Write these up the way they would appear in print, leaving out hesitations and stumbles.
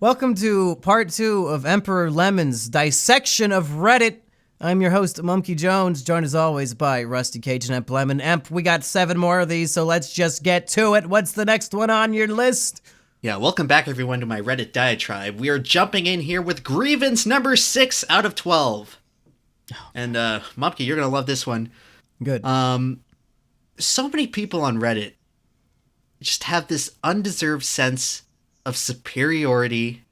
Welcome to part 2 of Emperor Lemon's dissection of Reddit. I'm your host, Monkey Jones, joined as always by Rusty Cage and EmpLemon. Emp, we got 7 more of these, so let's just get to it. What's the next one on your list? Yeah, welcome back everyone to my Reddit diatribe. We are jumping in here with grievance number 6 out of 12. And, Mumpky, you're gonna love this one. Good. So many people on Reddit just have this undeserved sense of superiority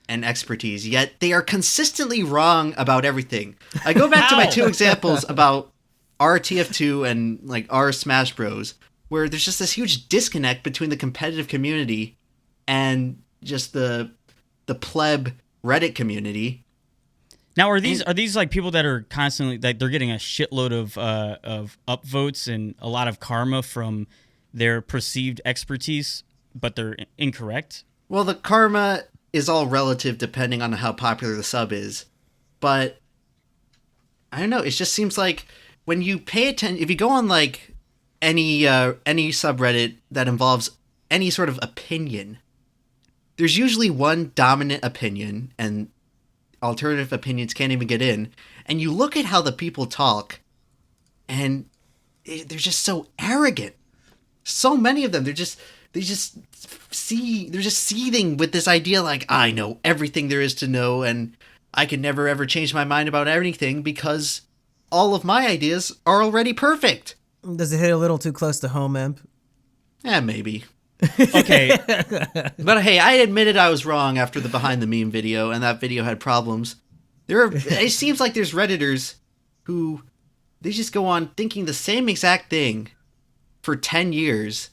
and expertise, yet they are consistently wrong about everything. I go back to my 2 examples about our TF2 and, like, our Smash Bros, where there's just this huge disconnect between the competitive community and just the pleb Reddit community. Now, are these like people that are constantly, like, they're getting a shitload of upvotes and a lot of karma from their perceived expertise, but they're incorrect? Well, the karma is all relative depending on how popular the sub is, but I don't know. It just seems like when you pay attention, if you go on like any subreddit that involves any sort of opinion, there's usually one dominant opinion, and alternative opinions can't even get in. And you look at how the people talk, and they're just so arrogant. So many of them, they're just seething with this idea like, I know everything there is to know, and I can never ever change my mind about anything because all of my ideas are already perfect. Does it hit a little too close to home, Emp? Maybe. Okay. But hey, I admitted I was wrong after the behind the meme video, and that video had problems. It seems like there's Redditors who, they just go on thinking the same exact thing for 10 years,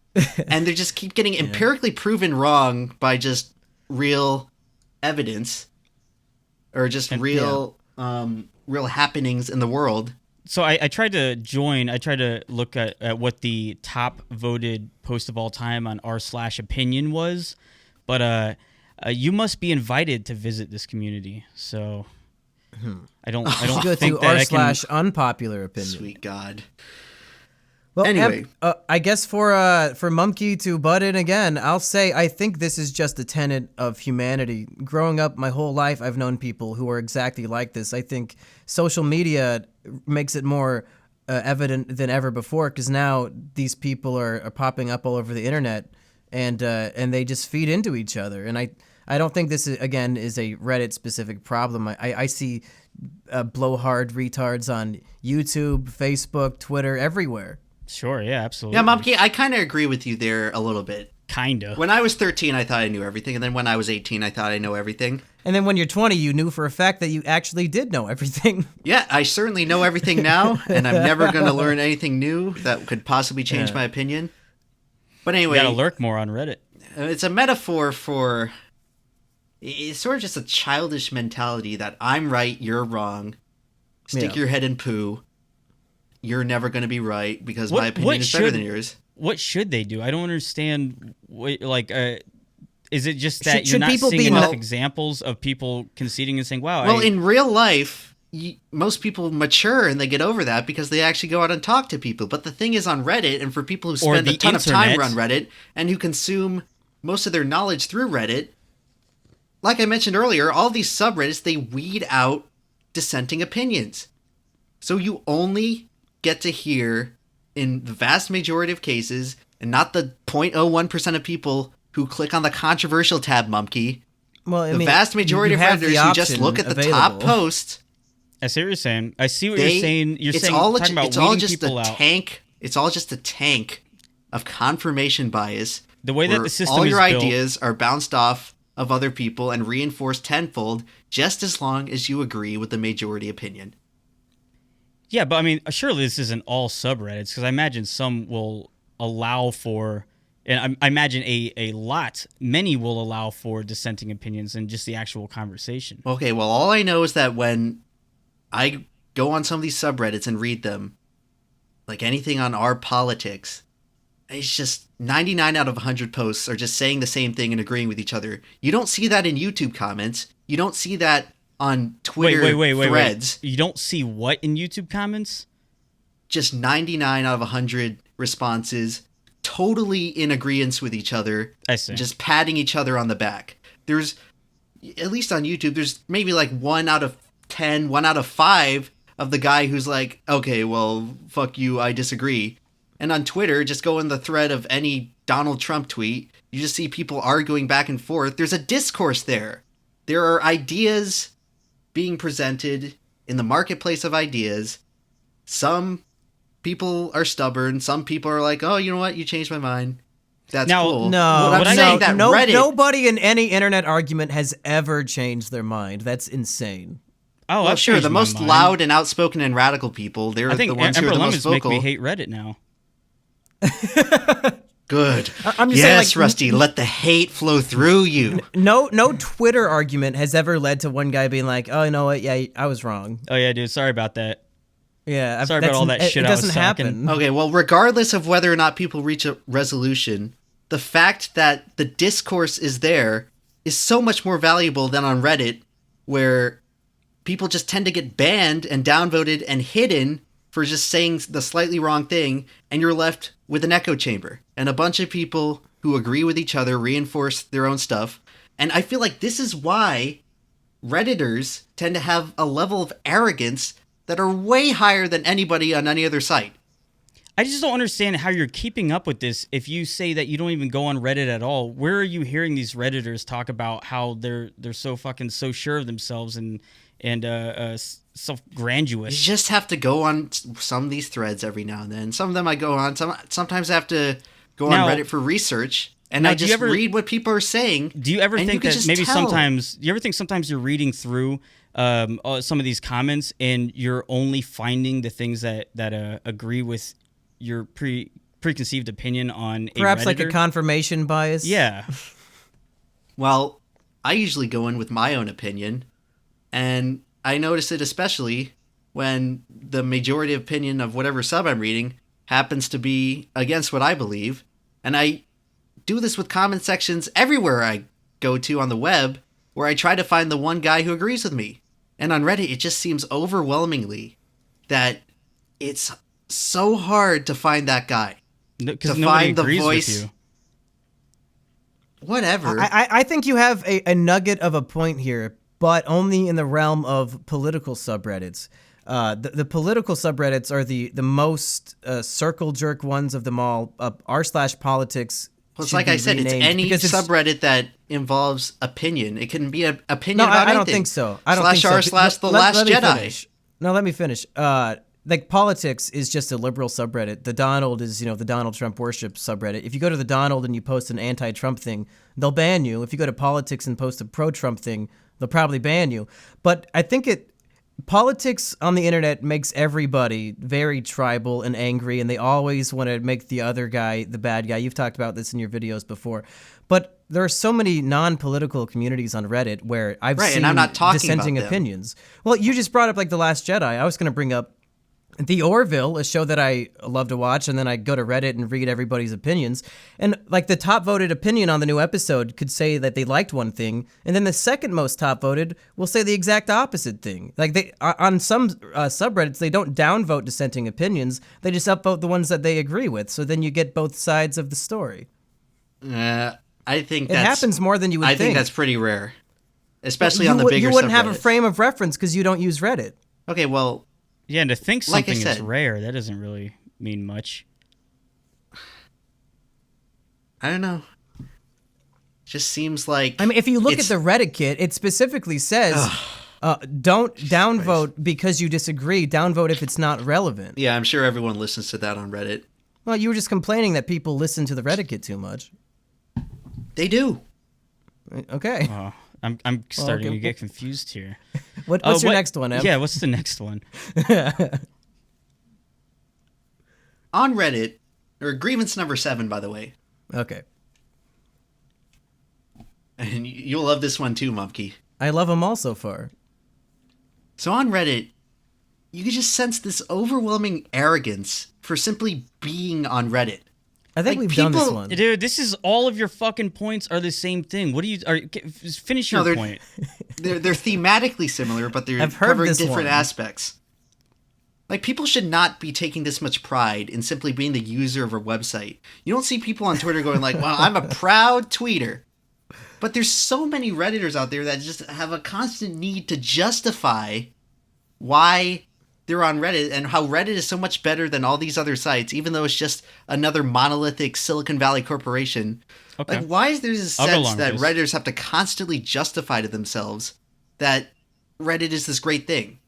and they just keep getting empirically proven wrong by just real evidence, or just real happenings in the world. So I tried to look at what the top voted post of all time on r/opinion was, but you must be invited to visit this community. So I don't Go think to that r/unpopular opinion. Sweet God. Well, Anyway. I guess for Monkey to butt in again, I'll say I think this is just a tenet of humanity. Growing up my whole life, I've known people who are exactly like this. I think social media makes it more evident than ever before, because now these people are popping up all over the internet, and they just feed into each other. And I don't think this is a Reddit specific problem. I see blowhard retards on YouTube, Facebook, Twitter, everywhere. Sure, yeah, absolutely. Yeah, Momke, I kind of agree with you there a little bit. Kinda. When I was 13, I thought I knew everything, and then when I was 18, I thought I know everything. And then when you're 20, you knew for a fact that you actually did know everything. Yeah, I certainly know everything now, and I'm never going to learn anything new that could possibly change my opinion. But anyway, you gotta lurk more on Reddit. It's a metaphor for, it's sort of just a childish mentality that I'm right, you're wrong. Stick your head in poo. You're never going to be right because my opinion is better than yours. What should they do? I don't understand. Is it just that should you're not people seeing be enough examples of people conceding and saying, wow. Well, in real life, most people mature and they get over that because they actually go out and talk to people. But the thing is, on Reddit, and for people who spend a ton of time on Reddit and who consume most of their knowledge through Reddit, like I mentioned earlier, all these subreddits, they weed out dissenting opinions. So you only get to hear, in the vast majority of cases, and not the 0.01% of people who click on the controversial tab, Mumkey. Well, the vast majority of Redditors who just look at the top post. I see what you're saying. I see what you're saying. You're it's saying all talking about it's all weeding just people a out. tank. It's all just a tank of confirmation bias. The way that the system all is your built, ideas are bounced off of other people and reinforced tenfold, just as long as you agree with the majority opinion. Yeah, but I mean, surely this isn't all subreddits, because I imagine some will allow for, and I imagine many will allow for dissenting opinions and just the actual conversation. Okay, well, all I know is that when I go on some of these subreddits and read them, like anything on our politics, it's just 99 out of 100 posts are just saying the same thing and agreeing with each other. You don't see that in YouTube comments. You don't see that on Twitter threads. You don't see what in YouTube comments? Just 99 out of 100 responses, totally in agreement with each other. I see. Just patting each other on the back. There's at least on YouTube, there's maybe like 1 out of 10, 1 out of 5 of the guy who's like, okay, well, fuck you, I disagree. And on Twitter, just go in the thread of any Donald Trump tweet, you just see people arguing back and forth. There's a discourse there. There are ideas being presented in the marketplace of ideas. Some people are stubborn. Some people are like, oh, you know what? You changed my mind. That's Now, cool. No, But I'm saying that Reddit... nobody in any internet argument has ever changed their mind. That's insane. Oh, Well, I've sure, changed the my most mind. loud and outspoken and radical people, they're I think the ones who are the most EmpLemon's make vocal. me hate Reddit now. Good. I'm just yes, saying, like, Rusty, let the hate flow through you. No Twitter argument has ever led to one guy being like, "Oh, you know what? Yeah, I was wrong." Oh yeah, dude. Sorry about that. Yeah, Sorry about all that shit It I was doesn't talking. happen. Okay, well, regardless of whether or not people reach a resolution, the fact that the discourse is there is so much more valuable than on Reddit, where people just tend to get banned and downvoted and hidden for just saying the slightly wrong thing, and you're left with an echo chamber and a bunch of people who agree with each other, reinforce their own stuff. And I feel like this is why Redditors tend to have a level of arrogance that are way higher than anybody on any other site. I just don't understand how you're keeping up with this if you say that you don't even go on Reddit at all. Where are you hearing these Redditors talk about how they're so fucking so sure of themselves and self-grandiose? You just have to go on some of these threads every now and then. Some of them I go on. Sometimes I have to go Now- on Reddit for research, and now, I do you just ever- read what people are saying. Do you ever and think can that just maybe tell. sometimes? Do you ever think sometimes you're reading through some of these comments and you're only finding the things that agree with your preconceived opinion on Perhaps a like a Redditor? confirmation bias. Yeah. Well, I usually go in with my own opinion, and I notice it especially when the majority opinion of whatever sub I'm reading happens to be against what I believe. And I do this with comment sections everywhere I go to on the web, where I try to find the one guy who agrees with me. And on Reddit, it just seems overwhelmingly that it's so hard to find that guy. Because To nobody find the agrees voice- with you. Whatever. I think you have a nugget of a point here, but only in the realm of political subreddits. The political subreddits are the most circle jerk ones of them all. r/politics. Well, it's should like be I said, it's renamed any because subreddit that involves opinion. It can be an opinion No, about I don't anything. think so. I don't /r/ think so. the Last let me Jedi. finish. No, let me finish. Like politics is just a liberal subreddit. The Donald is, the Donald Trump worship subreddit. If you go to the Donald and you post an anti-Trump thing, they'll ban you. If you go to politics and post a pro-Trump thing, they'll probably ban you. But I think politics on the internet makes everybody very tribal and angry, and they always want to make the other guy the bad guy. You've talked about this in your videos before. But there are so many non-political communities on Reddit where I've Right, seen and I'm not talking dissenting about them. opinions. Well, you just brought up like The Last Jedi. I was going to bring up The Orville, a show that I love to watch, and then I go to Reddit and read everybody's opinions. And like the top voted opinion on the new episode could say that they liked one thing, and then the second most top voted will say the exact opposite thing. Like they on some subreddits, they don't downvote dissenting opinions; they just upvote the ones that they agree with. So then you get both sides of the story. I think It happens more than you would I think. think that's pretty rare, especially You on the would- bigger You wouldn't have a subreddits. frame of reference because you don't use Reddit. Okay, well, Yeah, and to think Like I something is said- rare, that doesn't really mean much. I don't know. Just seems like I mean, if you look at it's- the Reddit kit, it specifically says, don't downvote because you disagree. Downvote if it's not relevant. Yeah, I'm sure everyone listens to that on Reddit. Well, you were just complaining that people listen to the Reddit kit too much. They do. Okay. Oh, I'm starting okay. to get confused here. What's your next one, Em? Yeah, what's the next one? On Reddit, or grievance number 7, by the way, Okay. and you'll love this one too, Mumkey. I love them all so far. So on Reddit, you can just sense this overwhelming arrogance for simply being on Reddit. I think Like, we've done this people- one. Dude, this is all of your fucking points are the same thing. What do you finish your No, they're- point? They're thematically similar, but they're I've heard covering this different one. aspects. Like, people should not be taking this much pride in simply being the user of a website. You don't see people on Twitter going like, well, I'm a proud tweeter. But there's so many Redditors out there that just have a constant need to justify why they're on Reddit and how Reddit is so much better than all these other sites, even though it's just another monolithic Silicon Valley corporation. Okay. Like, why is there this I'll go sense along that with this. Redditors have to constantly justify to themselves that Reddit is this great thing?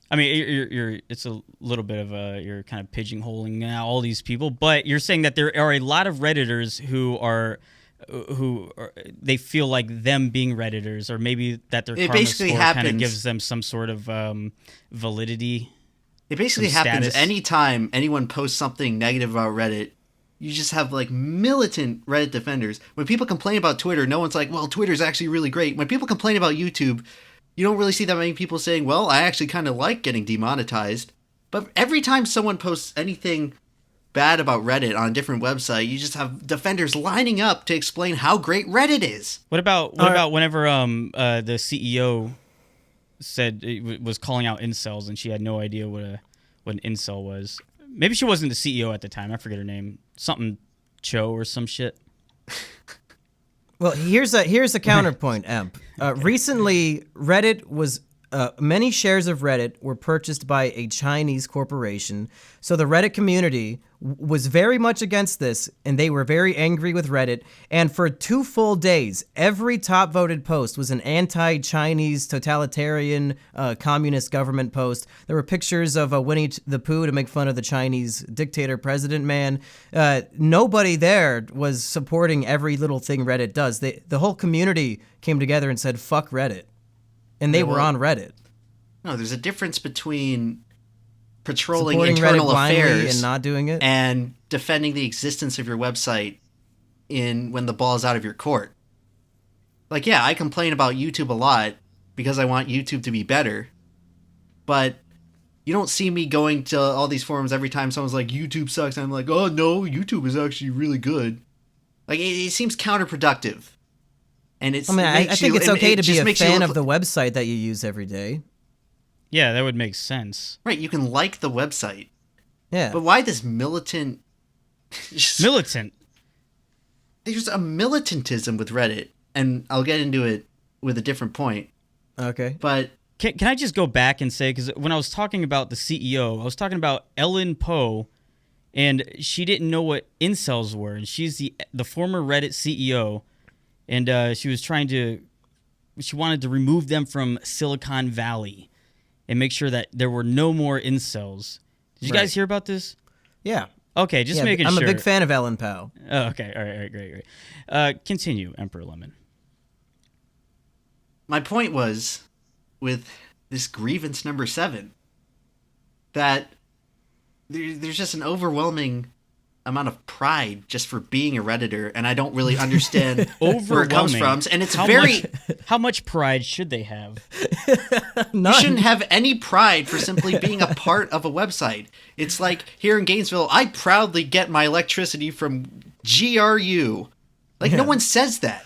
I mean, you're it's a little bit of you're kind of pigeonholing all these people, but you're saying that there are a lot of Redditors who they feel like them being Redditors, or maybe that their It karma basically score kind of happens- gives them some sort of validity. It basically Some happens status. anytime anyone posts something negative about Reddit. You just have like militant Reddit defenders. When people complain about Twitter, no one's like, well, Twitter's actually really great. When people complain about YouTube, you don't really see that many people saying, well, I actually kind of like getting demonetized. But every time someone posts anything bad about Reddit on a different website, you just have defenders lining up to explain how great Reddit is. What about whenever the CEO said was calling out incels and she had no idea what an incel was? Maybe she wasn't the CEO at the time. I forget her name. Something Cho or some shit. Well, here's a counterpoint, Emp. Recently, Reddit was many shares of Reddit were purchased by a Chinese corporation. So the Reddit community was very much against this, and they were very angry with Reddit. And for 2 full days, every top voted post was an anti-Chinese totalitarian communist government post. There were pictures of Winnie the Pooh to make fun of the Chinese dictator president man. Nobody there was supporting every little thing Reddit does. The whole community came together and said, fuck Reddit. And they were on Reddit. No, there's a difference between patrolling Supporting internal Reddit blindly affairs and not doing it. and defending the existence of your website when the ball is out of your court. Like, yeah, I complain about YouTube a lot because I want YouTube to be better, but you don't see me going to all these forums every time someone's like, YouTube sucks, and I'm like, oh no, YouTube is actually really good. Like, it seems counterproductive. And it's, I think it's okay to be a fan of the the website that you use every day. Yeah, that would make sense. Right, you can like the website. Yeah. But why this militant... Militant. There's a militantism with Reddit, and I'll get into it with a different point. Okay. But Can I just go back and say, because when I was talking about the CEO, I was talking about Ellen Poe, and she didn't know what incels were, and she's the former Reddit CEO, and she wanted to remove them from Silicon Valley and make sure that there were no more incels. Did you guys hear about this? Yeah. Okay, just making I'm sure. a big fan of Ellen Pao. Oh, okay, all right, great. Continue, EmpLemon. my point was, with this grievance number 7, that there's just an overwhelming amount of pride just for being a Redditor, and I don't really understand where it comes from. And it's how much pride should they have? You shouldn't have any pride for simply being a part of a website. It's like here in Gainesville, I proudly get my electricity from GRU. Like, no one says that.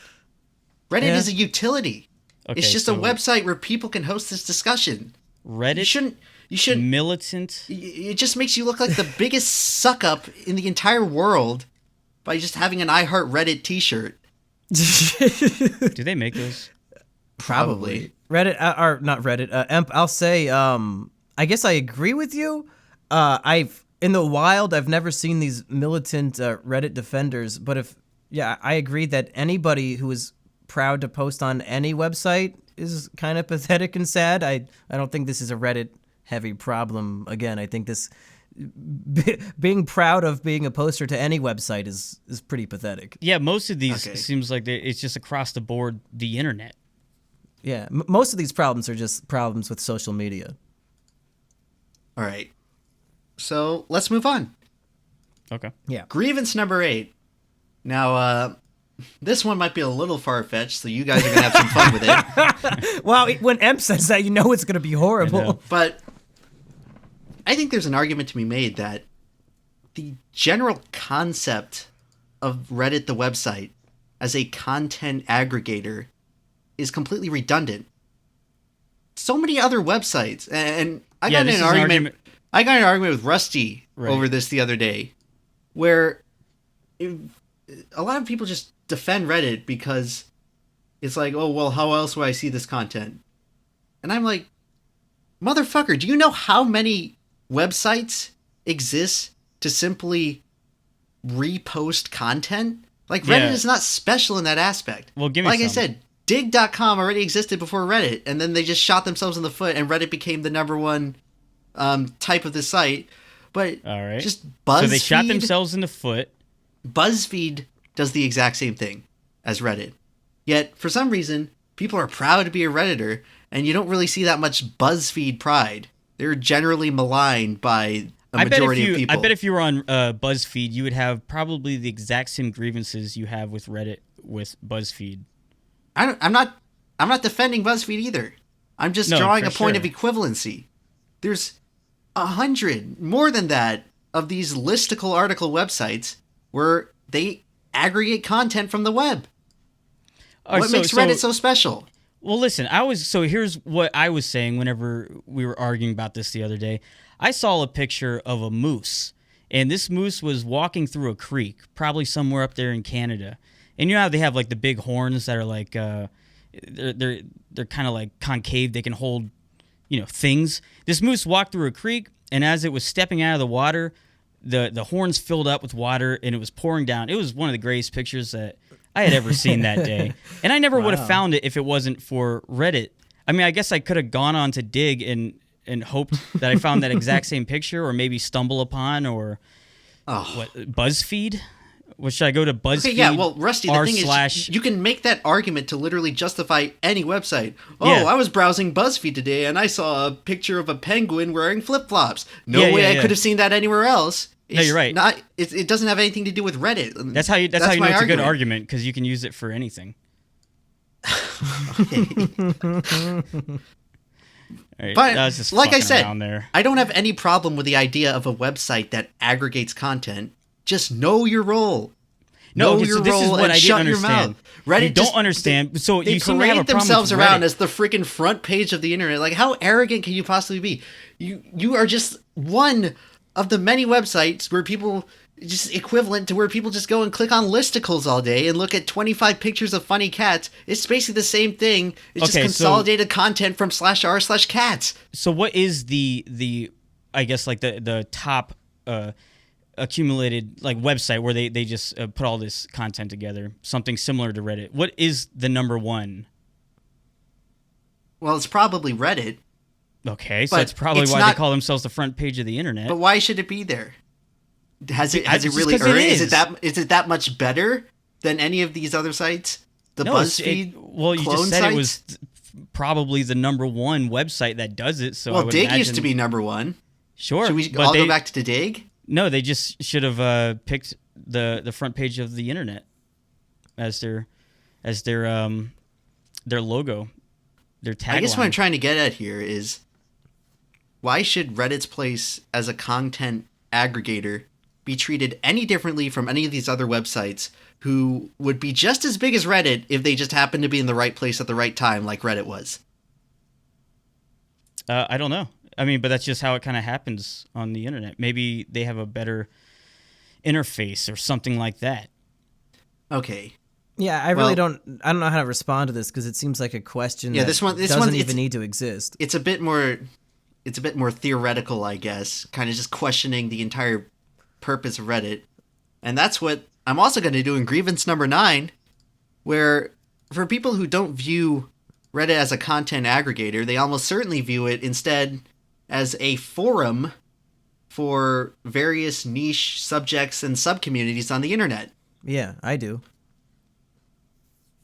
Reddit is a utility. Okay, it's just a website where people can host this discussion. Reddit? You shouldn't. Militant? It just makes you look like the biggest suck up in the entire world by just having an I Heart Reddit t-shirt. Do they make those? Probably. Reddit, or not Reddit, Emp, I'll say, I guess I agree with you. In the wild, I've never seen these militant Reddit defenders, but I agree that anybody who is proud to post on any website is kind of pathetic and sad. I don't think this is a Reddit heavy problem. Again, I think this being proud of being a poster to any website is pretty pathetic. Yeah, most of these seems like it's just across the board, the internet. Yeah, most of these problems are just problems with social media. All right. So let's move on. Okay. Yeah. Grievance number 8. Now, this one might be a little far-fetched, so you guys are going to have some fun with it. Well, when Emp says that, you know it's going to be horrible. But I think there's an argument to be made that the general concept of Reddit, the website, as a content aggregator is completely redundant. So many other websites, and I got in an argument. I got in an argument with Rusty over this the other day, where a lot of people just defend Reddit because it's like, oh, well, how else would I see this content? And I'm like, motherfucker, do you know how many websites exist to simply repost content? Like, Reddit is not special in that aspect. Well, give me like some. I said, dig.com already existed before Reddit, and then they just shot themselves in the foot, and Reddit became the number one type of the site. But all right. just BuzzFeed... So they shot themselves in the foot. BuzzFeed does the exact same thing as Reddit. Yet, for some reason, people are proud to be a Redditor, and you don't really see that much BuzzFeed pride. They're generally maligned by a majority of people. I bet if you were on BuzzFeed, you would have probably the exact same grievances you have with Reddit with BuzzFeed. I'm not defending BuzzFeed either. I'm just drawing a point of equivalency. There's 100, more than that, of these listicle article websites where they aggregate content from the web. What makes Reddit so special? Well, listen, here's what I was saying whenever we were arguing about this the other day. I saw a picture of a moose, and this moose was walking through a creek, probably somewhere up there in Canada. And you know how they have like the big horns that are like they're kind of like concave, they can hold, things. This moose walked through a creek, and as it was stepping out of the water, the horns filled up with water and it was pouring down. It was one of the greatest pictures that I had ever seen that day. And I never would have found it if it wasn't for Reddit. I mean, I guess I could have gone on to Dig and hoped that I found that exact same picture, or maybe stumble upon, or BuzzFeed? Well, should I go to BuzzFeed? Okay, yeah, well, Rusty, the thing is, you can make that argument to literally justify any website. Oh, yeah. I was browsing BuzzFeed today, and I saw a picture of a penguin wearing flip-flops. No way I could have seen that anywhere else. No, you're right. It doesn't have anything to do with Reddit. That's how you know it's a good argument, because you can use it for anything. Right, but like I said, I don't have any problem with the idea of a website that aggregates content. Just know your role. This is what I didn't understand. Reddit you don't understand. So they you seem to have a problem themselves with around Reddit. as the freaking front page of the internet. Like, how arrogant can you possibly be? You are just one of the many websites where people just equivalent to where people just go and click on listicles all day and look at 25 pictures of funny cats. It's basically the same thing. It's just consolidated content from /r/cats. So what is the I guess like the top accumulated like website where they just put all this content together, something similar to Reddit? What is the number one? Well, it's probably Reddit. Okay, so it's probably why they call themselves the front page of the internet. But why should it be there? Has it really earned? Is it that much better than any of these other sites? BuzzFeed. You just said sites? It was probably the number one website that does it. So Dig used to be number one. Sure. Should we all go back to Dig? No, they just should have picked the front page of the internet as their logo, their tagline. I guess what I'm trying to get at here is, why should Reddit's place as a content aggregator be treated any differently from any of these other websites who would be just as big as Reddit if they just happened to be in the right place at the right time, like Reddit was? I don't know. I mean, but that's just how it kind of happens on the internet. Maybe they have a better interface or something like that. Okay. Yeah, I don't know how to respond to this because it seems like a question that doesn't even need to exist. It's a bit more theoretical, I guess, kind of just questioning the entire purpose of Reddit. And that's what I'm also going to do in grievance number 9, where for people who don't view Reddit as a content aggregator, they almost certainly view it instead as a forum for various niche subjects and subcommunities on the internet. Yeah, I do.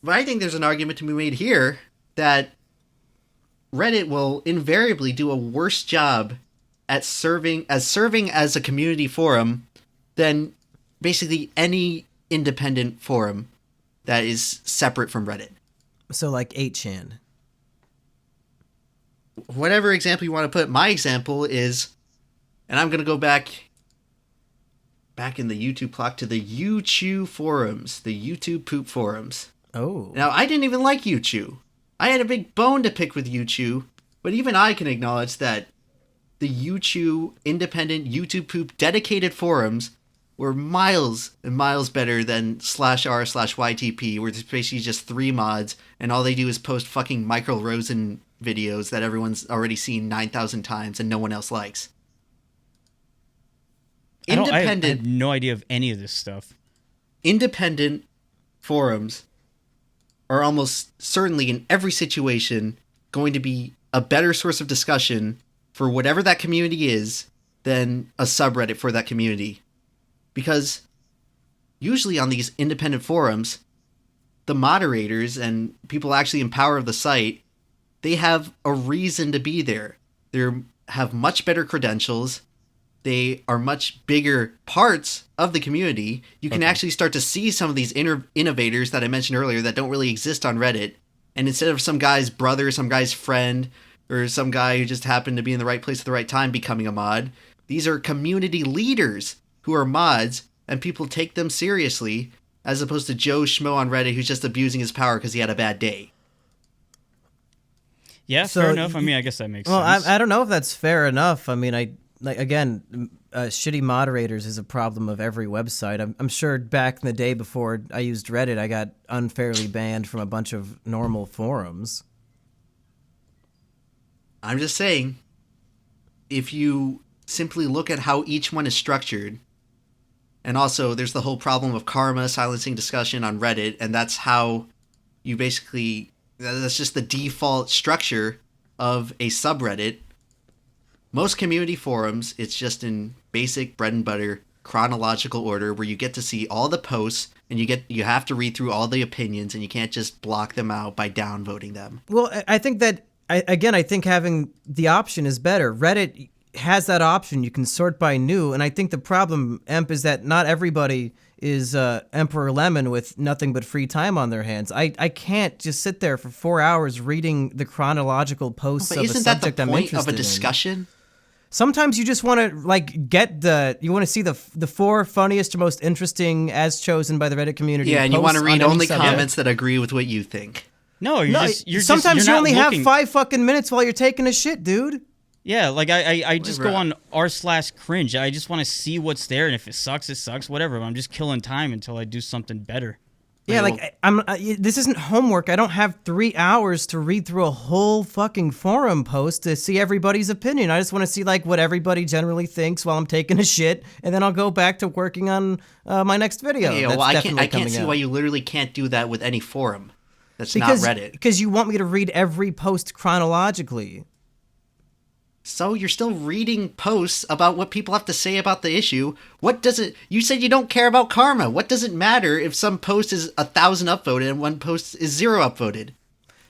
But I think there's an argument to be made here that Reddit will invariably do a worse job at serving as a community forum than basically any independent forum that is separate from Reddit. So like 8chan. Whatever example you want to put. My example is, and I'm going to go back in the YouTube clock to the YouTube forums, the YouTube poop forums. Oh. Now, I didn't even like YouTube. I had a big bone to pick with YouTube, but even I can acknowledge that the YouTube independent YouTube poop dedicated forums were miles and miles better than /r/YTP, where there's basically just 3 mods, and all they do is post fucking Michael Rosen videos that everyone's already seen 9,000 times and no one else likes. I have no idea of any of this stuff. Independent forums are almost certainly in every situation going to be a better source of discussion for whatever that community is than a subreddit for that community. Because usually on these independent forums, the moderators and people actually in power of the site, they have a reason to be there. They have much better credentials. They are much bigger parts of the community. You can actually start to see some of these innovators that I mentioned earlier that don't really exist on Reddit. And instead of some guy's brother, some guy's friend, or some guy who just happened to be in the right place at the right time becoming a mod, these are community leaders who are mods, and people take them seriously, as opposed to Joe Schmo on Reddit who's just abusing his power because he had a bad day. Yeah, So fair enough. I mean, I guess that makes Well, sense. I don't know if that's fair enough. I mean, shitty moderators is a problem of every website. I'm sure back in the day before I used Reddit, I got unfairly banned from a bunch of normal forums. I'm just saying, if you simply look at how each one is structured, and also there's the whole problem of karma silencing discussion on Reddit, and that's how you basically, that's just the default structure of a subreddit. Most community forums, it's just in basic bread and butter chronological order where you get to see all the posts and you have to read through all the opinions and you can't just block them out by downvoting them. Well, I think that, I think having the option is better. Reddit has that option. You can sort by new, and I think the problem, Emp, is that not everybody is Emperor Lemon with nothing but free time on their hands. I can't just sit there for 4 hours reading the chronological posts But of a isn't that the subject I'm point interested of a in. discussion? Sometimes you just want to you want to see the 4 funniest or most interesting as chosen by the Reddit community. Yeah, and you want to posts read on any only subject. comments that agree with what you think. No, Sometimes you not only looking- have 5 fucking minutes while you're taking a shit, dude. Yeah, like I just go Whatever. on r/cringe. I just want to see what's there, and if it sucks, it sucks. Whatever. I'm just killing time until I do something better. Yeah, Well- like this isn't homework. I don't have 3 hours to read through a whole fucking forum post to see everybody's opinion. I just want to see like what everybody generally thinks while I'm taking a shit, and then I'll go back to working on my next video. Yeah, That's well, I definitely can't coming see out. why you literally can't do that with any forum. That's because not Reddit. because you want me to read every post chronologically. So you're still reading posts about what people have to say about the issue. You said you don't care about karma. What does it matter if some post is 1,000 upvoted and one post is 0 upvoted?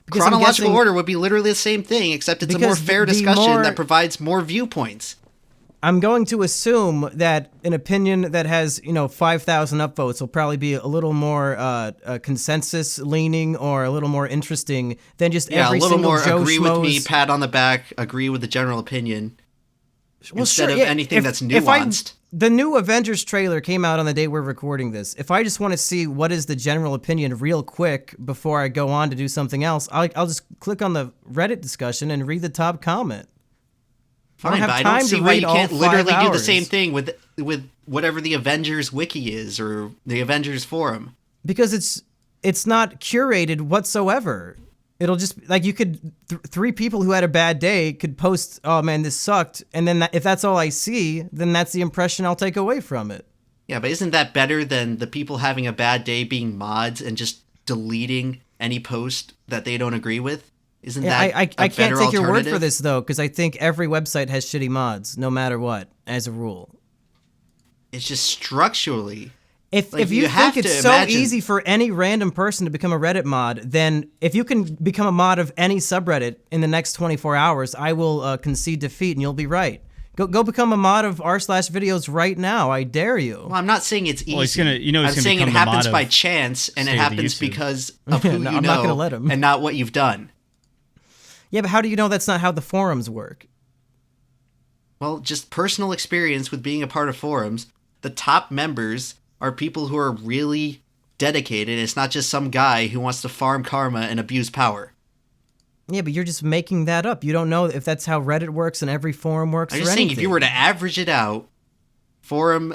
Because I'm Chronological guessing- order would be literally the same thing, except it's a more Because fair the discussion more- that provides more viewpoints. I'm going to assume that an opinion that has, 5,000 upvotes will probably be a little more consensus leaning or a little more interesting than just Yeah, every a little single more Joe agree with me, Schmo's- pat on the back, agree with the general opinion. Well, instead sure, of yeah, anything that's if nuanced. the new Avengers trailer came out on the day we're recording this. If I just want to see what is the general opinion real quick before I go on to do something else, I'll just click on the Reddit discussion and read the top comment. Fine, have but I time don't to see why read you all can't 5 literally do the hours. same thing with whatever the Avengers wiki is or the Avengers forum. Because it's not curated whatsoever. It'll just like you could 3 people who had a bad day could post, "Oh man, this sucked," and then if that's all I see, then that's the impression I'll take away from it. Yeah, but isn't that better than the people having a bad day being mods and just deleting any post that they don't agree with? Isn't Yeah, that I a can't better take your word for alternative? this though, because I think every website has shitty mods, no matter what, as a rule. It's just structurally. If Like, you you have think it's to so imagine- easy for any random person to become a Reddit mod, then if you can become a mod of any subreddit in the next 24 hours, I will concede defeat, and you'll be right. Go become a mod of r/videos right now. I dare you. Well, I'm not saying it's easy. Well, he's gonna- you know he's I'm gonna saying it become the mod happens of by chance, and it State of the happens YouTube. because of who No, you I'm know not gonna let him. and not what you've done. Yeah, but how do you know that's not how the forums work? Well, just personal experience with being a part of forums. The top members are people who are really dedicated. It's not just some guy who wants to farm karma and abuse power. Yeah, but you're just making that up. You don't know if that's how Reddit works and every forum works I'm or just saying, if anything. you were to average it out, forum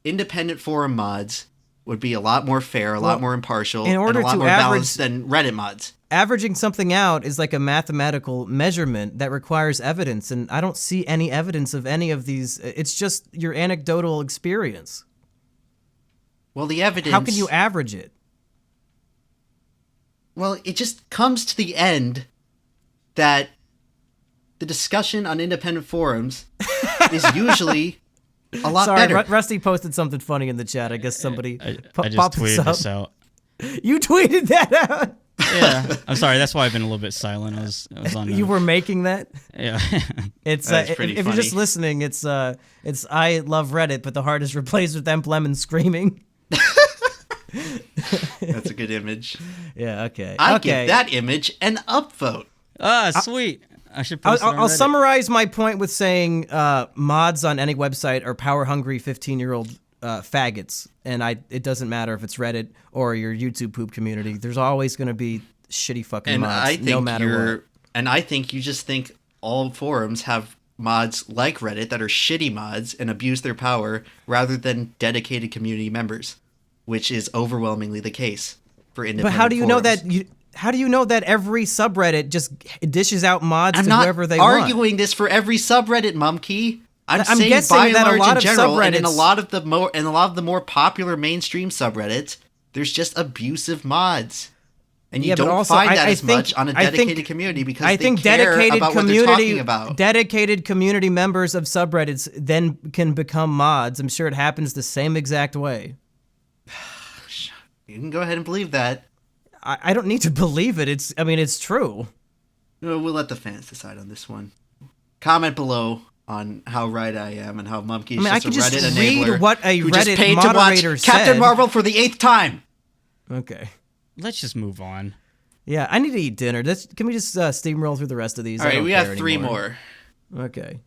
independent forum mods would be a lot more fair, a lot more impartial, in order and a lot to more balanced than Reddit mods. Averaging something out is like a mathematical measurement that requires evidence, and I don't see any evidence of any of these. It's just your anecdotal experience. Well, the evidence... How can you average it? Well, it just comes to the end that the discussion on independent forums is usually a lot better. Rusty posted something funny in the chat. I guess somebody I popped just tweeted this out. You tweeted that out? Yeah, I'm sorry. That's why I've been a little bit silent. I was on. You were making that? Yeah. It's That's if pretty you're funny. just listening, it's I love Reddit, but the heart is replaced with EmpLemon screaming. That's a good image. Yeah. Okay. I okay. give that image an upvote. Sweet. I should post it on I'll Reddit. summarize my point with saying mods on any website are power-hungry 15-year-old faggots, and it doesn't matter if it's Reddit or your YouTube poop community. There's always going to be shitty fucking And mods, I think no matter what. And I think you just think all forums have mods like Reddit that are shitty mods and abuse their power rather than dedicated community members, which is overwhelmingly the case for independent But how do you know forums. that? How do you know that every subreddit just dishes out mods I'm to not whoever they want? arguing this for every subreddit, Mumkey. I'm saying guessing by and that a large lot in of general, and in a subreddits- lot of the more popular mainstream subreddits, there's just abusive mods. And you Yeah, but don't also, find that I as think- much on a I think- dedicated community because I they think care dedicated about what they're community, talking about. dedicated community members of subreddits then can become mods. I'm sure it happens the same exact way. You can go ahead and believe that. I don't need to believe it. It's true. We'll let the fans decide on this one. Comment below on how right I am and how Mumkey's I just a could just Reddit read enabler what a who just Reddit paid to watch moderator said. Captain Marvel for the 8th time. Okay. Let's just move on. Yeah, I need to eat dinner. Can we just steamroll through the rest of these? All I right, don't we care have 3 anymore. more. Okay.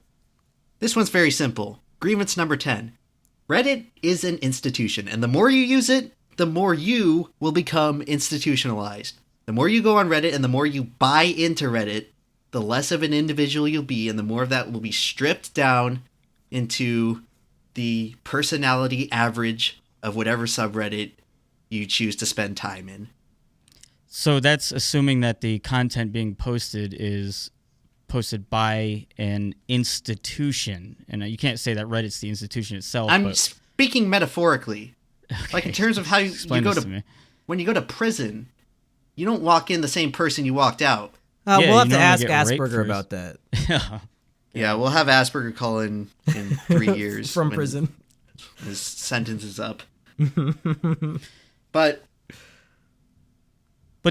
This one's very simple. Grievance number 10. Reddit is an institution, and the more you use it, the more you will become institutionalized. The more you go on Reddit and the more you buy into Reddit, the less of an individual you'll be, and the more of that will be stripped down into the personality average of whatever subreddit you choose to spend time in. So that's assuming that the content being posted is posted by an institution, and you can't say that Reddit's the institution itself. I'm but speaking metaphorically. Like in terms of how you explain go this to me. when you go to prison, you don't walk in the same person you walked out. Yeah, We'll you have to normally ask get raped Asperger first. about that Yeah, we'll have Asperger call in 3 years from when prison. his sentence is up. But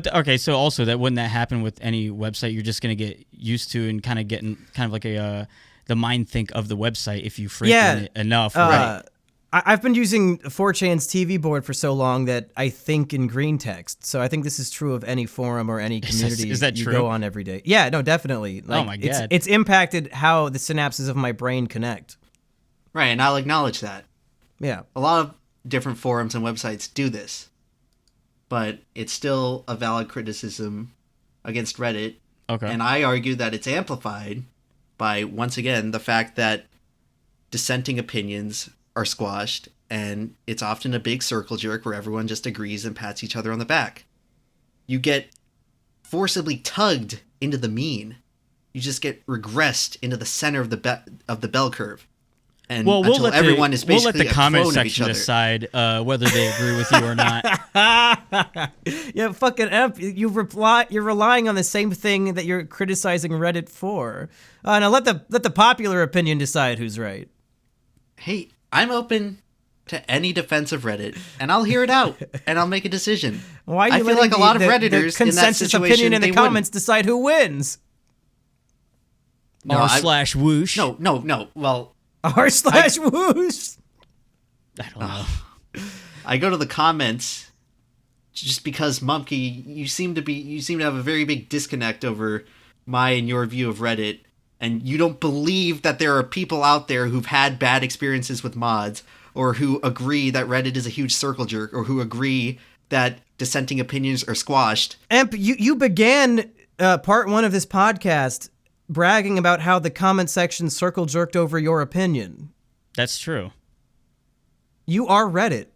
okay, so also that wouldn't that happen with any website? You're just gonna get used to and kind of getting kind of like the mind think of the website if you frequent it enough. Right? I've been using 4chan's TV board for so long that I think in green text. So I think this is true of any forum or any community is that you true? go on every day. Yeah, no, definitely. Like, my God. It's impacted how the synapses of my brain connect. right, and I'll acknowledge that. Yeah. A lot of different forums and websites do this. But it's still a valid criticism against Reddit. Okay. And I argue that it's amplified by, once again, the fact that dissenting opinions are squashed, and it's often a big circle jerk where everyone just agrees and pats each other on the back. You get forcibly tugged into the mean. You just get regressed into the center of the bell curve. And well, until everyone is basically we'll let the a comment clone of each section other. decide whether they agree with you or not. Yeah, fucking Emp, you're relying on the same thing that you're criticizing Reddit for. Now let the popular opinion decide who's right. Hey, I'm open to any defense of Reddit, and I'll hear it out, and I'll make a decision. Why are you I feel like a lot of Redditors the in that consensus situation, opinion in the they comments decide who wins? No, r/whoosh. No. Well, r/whoosh. I don't know. I go to the comments just because Mumkey, you seem to have a very big disconnect over my and your view of Reddit, and you don't believe that there are people out there who've had bad experiences with mods, or who agree that Reddit is a huge circle jerk, or who agree that dissenting opinions are squashed. Emp, you began part 1 of this podcast bragging about how the comment section circle jerked over your opinion. That's true. You are Reddit.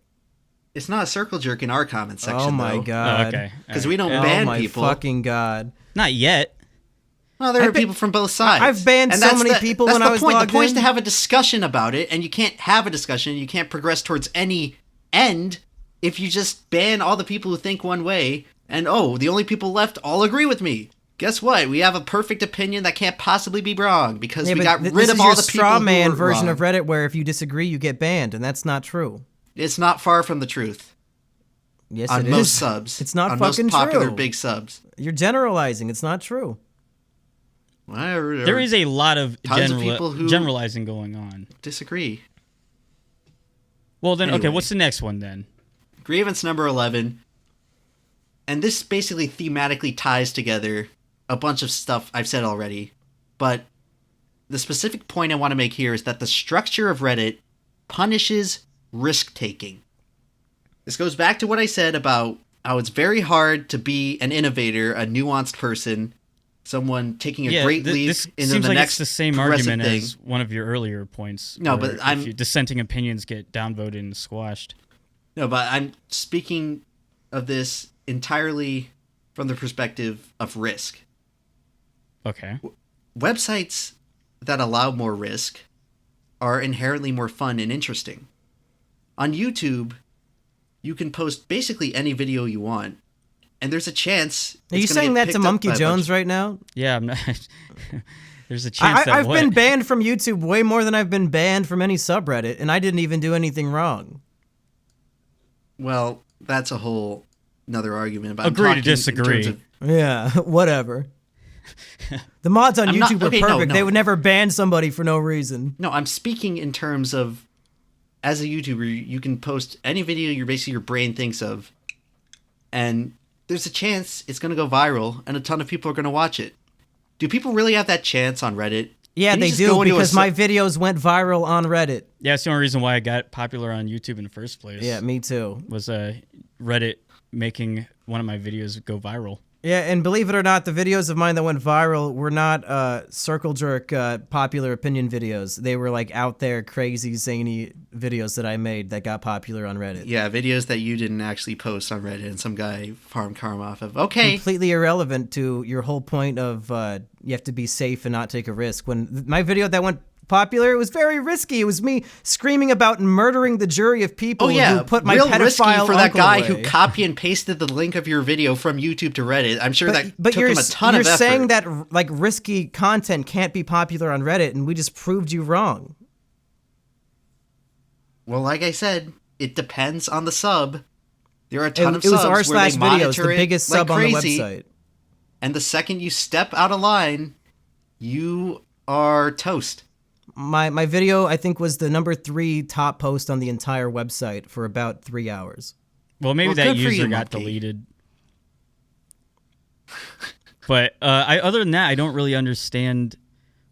It's not a circle jerk in our comment section, Oh my though. god. Oh, okay. Because All we right. don't ban Oh my people. fucking god. Not yet. Well, there are people from both sides. I've banned And so that's many people that's when the I was point. logged The point is in. to have a discussion about it, and you can't have a discussion, you can't progress towards any end if you just ban all the people who think one way, and the only people left all agree with me. Guess what? We have a perfect opinion that can't possibly be wrong because we got rid of all the people straw man who were version wrong. of Reddit where if you disagree, you get banned, and that's not true. It's not far from the truth. Yes, On it most is. subs. It's not on fucking most popular true. big subs. You're generalizing. It's not true. There is a lot of Tons of people who generalizing going on. disagree. Well, then, Anyway. okay, what's the next one then? Grievance number 11. And this basically thematically ties together a bunch of stuff I've said already. But the specific point I want to make here is that the structure of Reddit punishes risk-taking. This goes back to what I said about how it's very hard to be an innovator, a nuanced person, someone taking a great leap this into seems the like next it's the same progressive argument thing. as one of your earlier points. No, where but if I'm- dissenting opinions get downvoted and squashed. No, but I'm speaking of this entirely from the perspective of risk. Okay. Websites that allow more risk are inherently more fun and interesting. On YouTube, you can post basically any video you want, and there's a chance. Are you it's gonna saying get that to picked up Monkey by a Jones bunch- right now? Yeah, I'm not. There's a chance that I've what? been banned from YouTube way more than I've been banned from any subreddit, and I didn't even do anything wrong. Well, that's a whole another argument about Agree to talking in disagree. terms of- Yeah, whatever. The mods on I'm not- YouTube okay, are no, perfect. no. They would never ban somebody for no reason. No, I'm speaking in terms of, as a YouTuber, you can post any video your brain thinks of, and there's a chance it's going to go viral, and a ton of people are going to watch it. Do people really have that chance on Reddit? Yeah, Can you they just do go into a because su- my videos went viral on Reddit. Yeah, it's the only reason why I got popular on YouTube in the first place. Yeah, me too. Was Reddit making one of my videos go viral. Yeah, and believe it or not, the videos of mine that went viral were not circle jerk popular opinion videos. They were like out there crazy zany videos that I made that got popular on Reddit. Yeah, videos that you didn't actually post on Reddit and some guy farmed karma off of. Okay. Completely irrelevant to your whole point of you have to be safe and not take a risk. When my video that went popular, it was very risky. It was me screaming about murdering the jury of people who put my real pedophile risky for that uncle guy away. who copy and pasted the link of your video from YouTube to Reddit. I'm sure that But took you're him a ton you're of effort. saying that like risky content can't be popular on Reddit, and we just proved you wrong. Well, like I said, it depends on the sub. There are a ton of It was subs where they r/videos, monitor the it biggest like sub on the crazy, website. and the second you step out of line, you are toast. My video, I think, was the number 3 top post on the entire website for about 3 hours. Well, maybe Well, that good for user you, got Monkey. deleted. But other than that, I don't really understand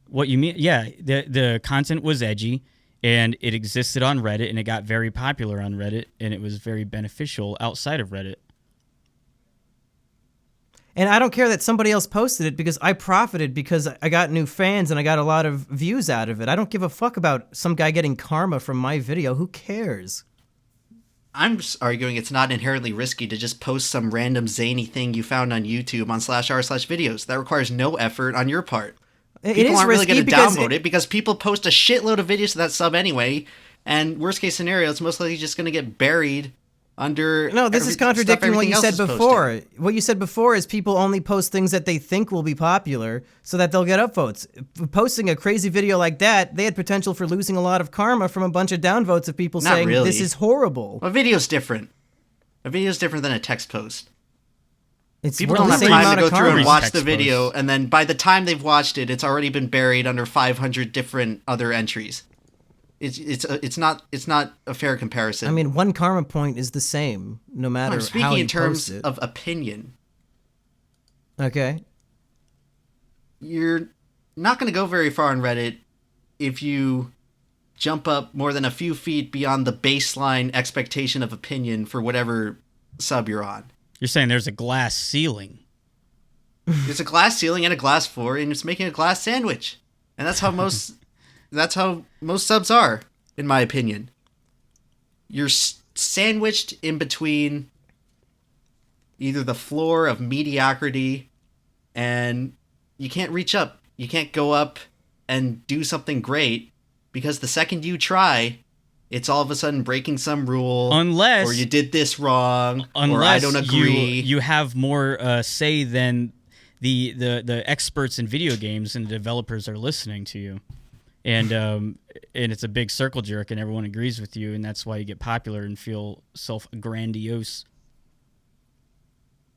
what you mean. Yeah, the content was edgy, and it existed on Reddit, and it got very popular on Reddit, and it was very beneficial outside of Reddit. And I don't care that somebody else posted it because I profited because I got new fans and I got a lot of views out of it. I don't give a fuck about some guy getting karma from my video. Who cares? I'm just arguing it's not inherently risky to just post some random zany thing you found on YouTube on /r/videos. That requires no effort on your part. It People is aren't really risky going to because download it because people post a shitload of videos to that sub anyway, and worst case scenario, it's most likely just going to get buried under. No, this is contradicting what you said before. What you said before is people only post things that they think will be popular so that they'll get upvotes. Posting a crazy video like that, they had potential for losing a lot of karma from a bunch of downvotes of people Not saying really. this is horrible. A video's different. A video's different than a text post. It's People worth don't the have same time amount to go of through and karma. watch Text the video, posts. and then by the time they've watched it, it's already been buried under 500 different other entries. It's not a fair comparison. I mean, one karma point is the same no matter I'm how speaking you in terms post it. of opinion. Okay. You're not going to go very far on Reddit if you jump up more than a few feet beyond the baseline expectation of opinion for whatever sub you're on. You're saying there's a glass ceiling. There's a glass ceiling and a glass floor, and it's making a glass sandwich. And that's how most subs are, in my opinion. you're sandwiched in between either the floor of mediocrity and you can't reach up. You can't go up and do something great because the second you try, it's all of a sudden breaking some rule. Unless... Or you did this wrong. Or I don't agree. You have more say than the experts in video games and the developers are listening to you. And it's a big circle jerk and everyone agrees with you, and that's why you get popular and feel self-grandiose.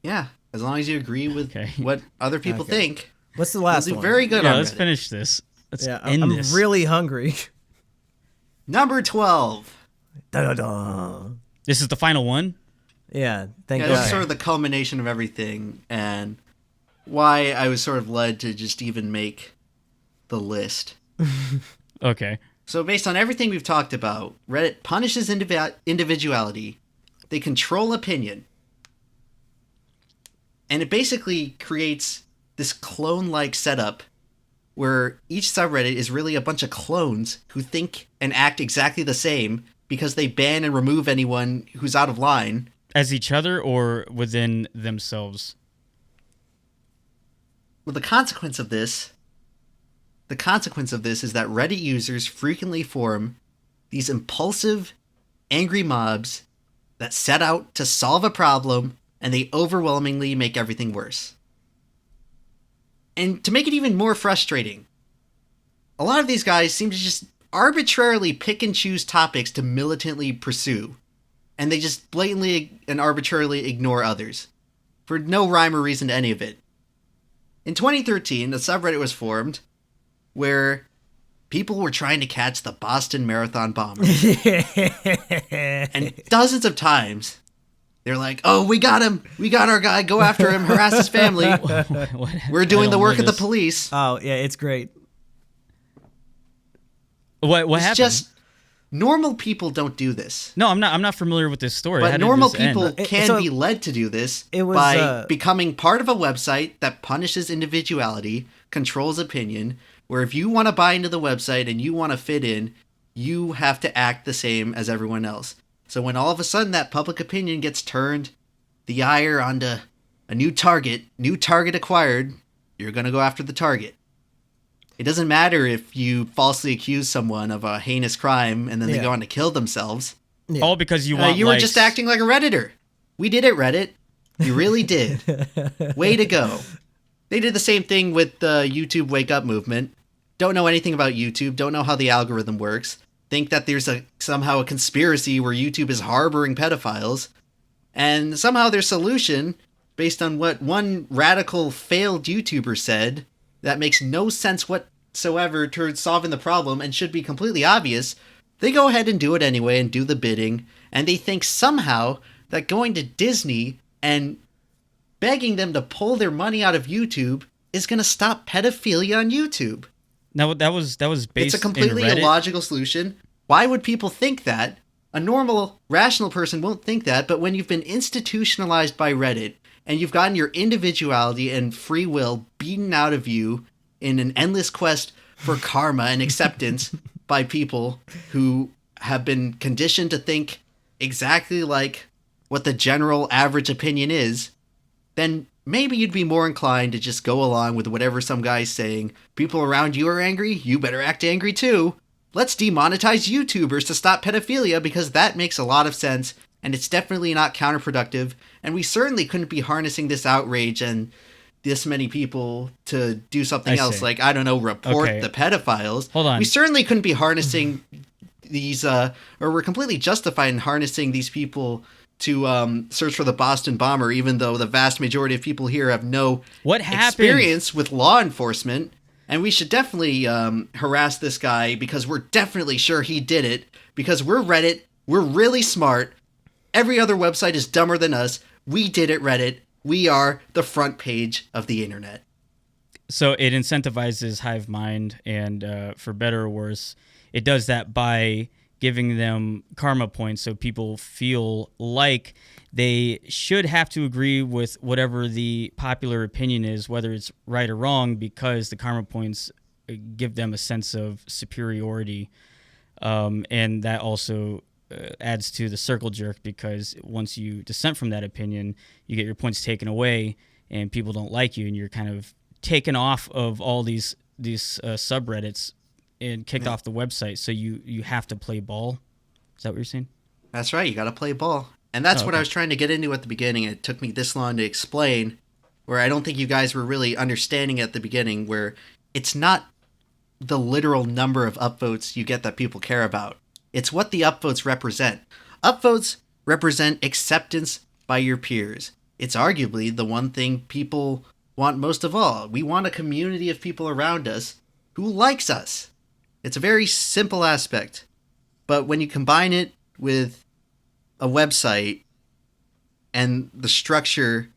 Yeah, as long as you agree with what other people think. What's the last you'll one? do very good on let's Reddit. finish this. Let's end I'm this. really hungry. Number 12. Da-da-da. This is the final one? Yeah, thank Yeah, God. this is sort of the culmination of everything and why I was sort of led to just even make the list. Okay. So based on everything we've talked about, Reddit punishes individuality. They control opinion. And it basically creates this clone-like setup where each subreddit is really a bunch of clones who think and act exactly the same because they ban and remove anyone who's out of line. As each other or within themselves? Well, the consequence of this is that Reddit users frequently form these impulsive, angry mobs that set out to solve a problem, and they overwhelmingly make everything worse. And to make it even more frustrating, a lot of these guys seem to just arbitrarily pick and choose topics to militantly pursue, and they just blatantly and arbitrarily ignore others, for no rhyme or reason to any of it. In 2013, a subreddit was formed where people were trying to catch the Boston Marathon bomber. And dozens of times, they're like, oh, we got him. We got our guy. Go after him. Harass his family. We're doing the work of the police. Oh, yeah, it's great. What It's happened? just normal people don't do this. No, I'm not familiar with this story. How But did normal this end? people can be led to do this by becoming part of a website that punishes individuality, controls opinion, where if you want to buy into the website and you want to fit in, you have to act the same as everyone else. So when all of a sudden that public opinion gets turned, the ire onto a new target acquired, you're going to go after the target. It doesn't matter if you falsely accuse someone of a heinous crime and then they go on to kill themselves. Yeah. All because you want You were just acting like a Redditor. We did it, Reddit. You really did. Way to go. They did the same thing with the YouTube Wake Up movement. Don't know anything about YouTube. Don't know how the algorithm works. Think that there's somehow a conspiracy where YouTube is harboring pedophiles. And somehow their solution, based on what one radical failed YouTuber said, that makes no sense whatsoever towards solving the problem and should be completely obvious, they go ahead and do it anyway and do the bidding. And they think somehow that going to Disney and begging them to pull their money out of YouTube is going to stop pedophilia on YouTube. No, that was based It's a completely in Reddit. illogical solution. Why would people think that? A normal, rational person won't think that, but when you've been institutionalized by Reddit and you've gotten your individuality and free will beaten out of you in an endless quest for karma and acceptance by people who have been conditioned to think exactly like what the general average opinion is, then maybe you'd be more inclined to just go along with whatever some guy's saying. People around you are angry, you better act angry too. Let's demonetize YouTubers to stop pedophilia because that makes a lot of sense, and it's definitely not counterproductive, and we certainly couldn't be harnessing this outrage and this many people to do something else, like, I don't know, report the pedophiles. Hold on. We certainly couldn't be harnessing these, or we're completely justified in harnessing these people to search for the Boston bomber, even though the vast majority of people here have no experience with law enforcement. And we should definitely harass this guy because we're definitely sure he did it, because we're Reddit, we're really smart, every other website is dumber than us, we did it, Reddit, we are the front page of the internet. So it incentivizes hive mind, and for better or worse, it does that by giving them karma points, so people feel like they should have to agree with whatever the popular opinion is, whether it's right or wrong, because the karma points give them a sense of superiority. And that also adds to the circle jerk, because once you dissent from that opinion, you get your points taken away, and people don't like you, and you're kind of taken off of all these subreddits and kicked off the website. So you have to play ball. Is that what you're saying? That's right. You got to play ball. And that's what okay. I was trying to get into at the beginning. It took me this long to explain, where I don't think you guys were really understanding at the beginning, where it's not the literal number of upvotes you get that people care about. It's what the upvotes represent. Upvotes represent acceptance by your peers. It's arguably the one thing people want most of all. We want a community of people around us who likes us. It's a very simple aspect. But when you combine it with a website and the structure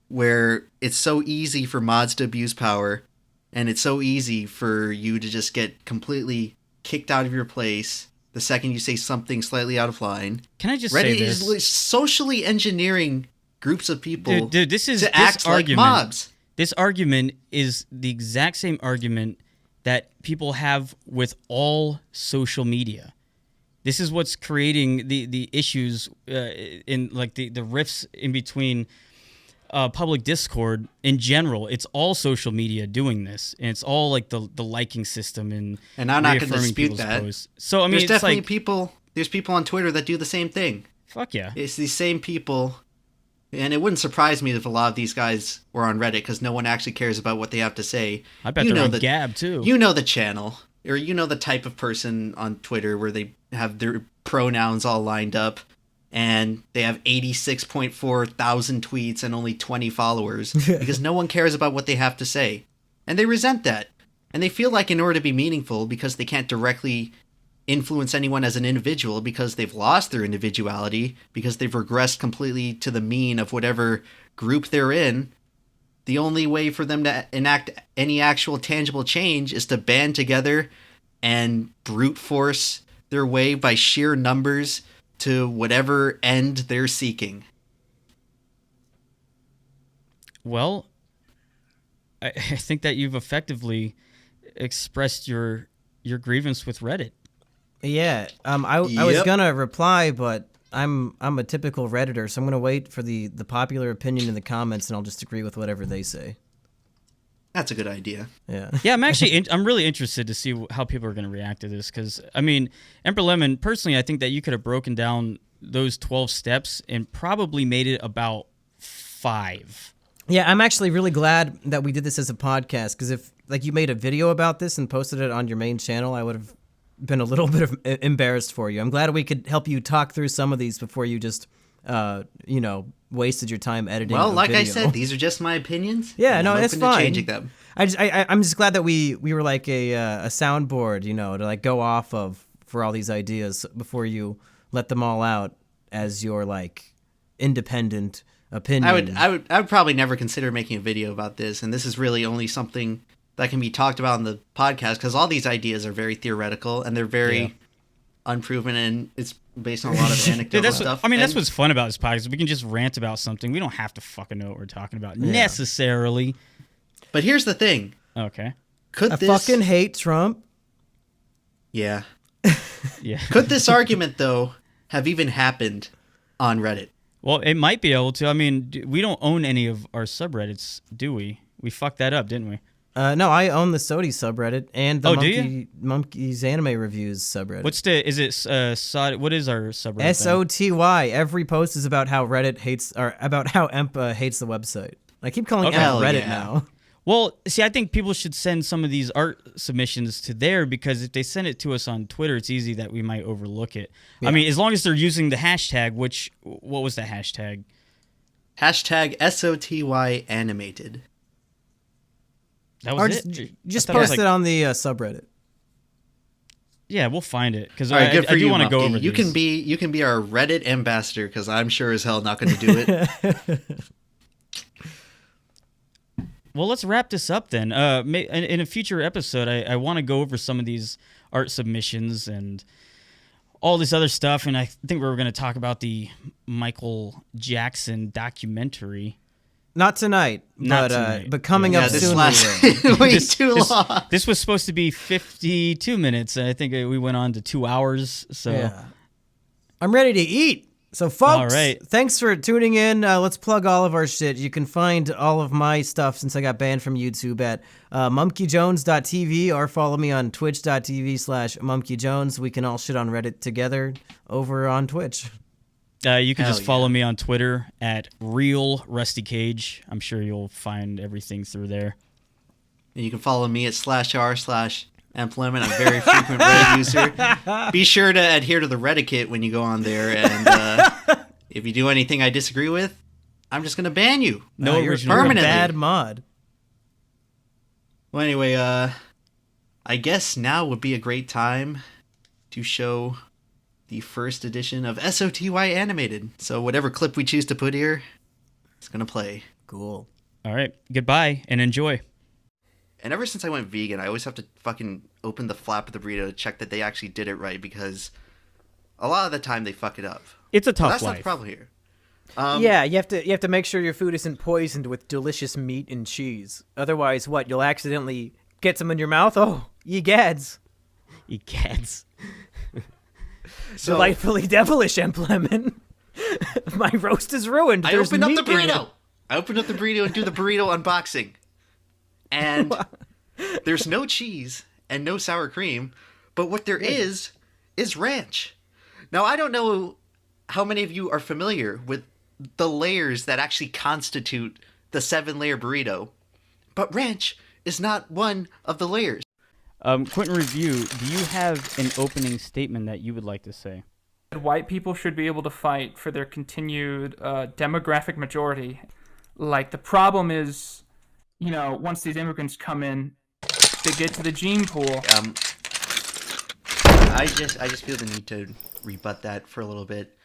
where it's so easy for mods to abuse power, and it's so easy for you to just get completely kicked out of your place the second you say something slightly out of line. Can I just Reddit say this? is socially engineering groups of people Dude, this is to act like mobs. This argument is the exact same argument that people have with all social media. This is what's creating the issues in like the rifts in between public discord in general. It's all social media doing this, and it's all like the liking system and I'm not going to reaffirming dispute people's that. posts. So I mean, There's it's definitely like people. There's people on Twitter that do the same thing. fuck yeah. It's these same people, and it wouldn't surprise me if a lot of these guys were on Reddit because no one actually cares about what they have to say. I bet they're on Gab too. You know the channel, or you know the type of person on Twitter where they have their pronouns all lined up, and they have 86.4 thousand tweets and only 20 followers because no one cares about what they have to say. And they resent that. And they feel like in order to be meaningful, because they can't directly influence anyone as an individual because they've lost their individuality, because they've regressed completely to the mean of whatever group they're in, the only way for them to enact any actual tangible change is to band together and brute force their way by sheer numbers to whatever end they're seeking. Well, I think that you've effectively expressed your grievance with Reddit. Yeah, I was gonna reply, but I'm a typical Redditor, so I'm gonna wait for the popular opinion in the comments, and I'll just agree with whatever they say. That's a good idea. Yeah. Yeah, I'm really interested to see how people are going to react to this, because I mean, EmpLemon, personally, I think that you could have broken down those 12 steps and probably made it about 5. Yeah, I'm actually really glad that we did this as a podcast, because if like you made a video about this and posted it on your main channel, I would have been a little bit embarrassed for you. I'm glad we could help you talk through some of these before you just wasted your time editing. Well, like video. I said, these are just my opinions. Yeah, no, I'm it's open to fine. changing them. I'm just glad that we were like a soundboard, to like go off of for all these ideas before you let them all out as your like independent opinion. I would probably never consider making a video about this, and this is really only something that can be talked about on the podcast because all these ideas are very theoretical and they're very unproven, and it's based on a lot of anecdotal stuff. I mean, that's what's fun about this podcast. We can just rant about something. We don't have to fucking know what we're talking about necessarily. But here's the thing. Okay. I fucking hate Trump. Yeah. Yeah. Could this argument, though, have even happened on Reddit? Well, it might be able to. I mean, we don't own any of our subreddits, do we? We fucked that up, didn't we? No, I own the SOTY subreddit and the do Monkeys Anime Reviews subreddit. What is our subreddit? SOTY. Every post is about how Reddit hates, or about how Emp hates the website. I keep calling Emp Reddit now. Well, see, I think people should send some of these art submissions to there, because if they send it to us on Twitter, it's easy that we might overlook it. Yeah. I mean, as long as they're using the hashtag, what was the hashtag? Hashtag SOTY animated. That was just post it on the subreddit. Yeah, we'll find it, because I do want to go over you these. You can be our Reddit ambassador, because I'm sure as hell not going to do it. Well, let's wrap this up then. In a future episode, I want to go over some of these art submissions and all this other stuff, and I think we're going to talk about the Michael Jackson documentary. Not tonight, but coming up soon. Way too long. This was supposed to be 52 minutes, and I think we went on to 2 hours. So, I'm ready to eat. So, folks, All right. thanks for tuning in. Let's plug all of our shit. You can find all of my stuff since I got banned from YouTube at mumkeyjones.tv or follow me on twitch.tv/mumkeyjones. We can all shit on Reddit together over on Twitch. You can Hell just follow me on Twitter at RealRustyCage. I'm sure you'll find everything through there. And you can follow me at /r/EmpLemon. I'm a very frequent Reddit user. Be sure to adhere to the Reddit when you go on there. And if you do anything I disagree with, I'm just going to ban you. No You're original. a permanently. bad mod. Well, anyway, I guess now would be a great time to show the first edition of SOTY Animated. So whatever clip we choose to put here, it's going to play. Cool. All right. Goodbye and enjoy. And ever since I went vegan, I always have to fucking open the flap of the burrito to check that they actually did it right, because a lot of the time they fuck it up. It's a But tough that's not life. the problem here. Yeah, you have to make sure your food isn't poisoned with delicious meat and cheese. Otherwise, what? You'll accidentally get some in your mouth? Oh, ye gads. You cats. So Delightfully devilish, EmpLemon. My roast is ruined. I There's opened up the meat in it. burrito. I opened up the burrito and do the burrito unboxing. And there's no cheese and no sour cream, but what there is ranch. Now, I don't know how many of you are familiar with the layers that actually constitute the 7-layer burrito, but ranch is not one of the layers. Quentin Review, do you have an opening statement that you would like to say? White people should be able to fight for their continued demographic majority. Like, the problem is, you know, once these immigrants come in, they get to the gene pool. I just feel the need to rebut that for a little bit.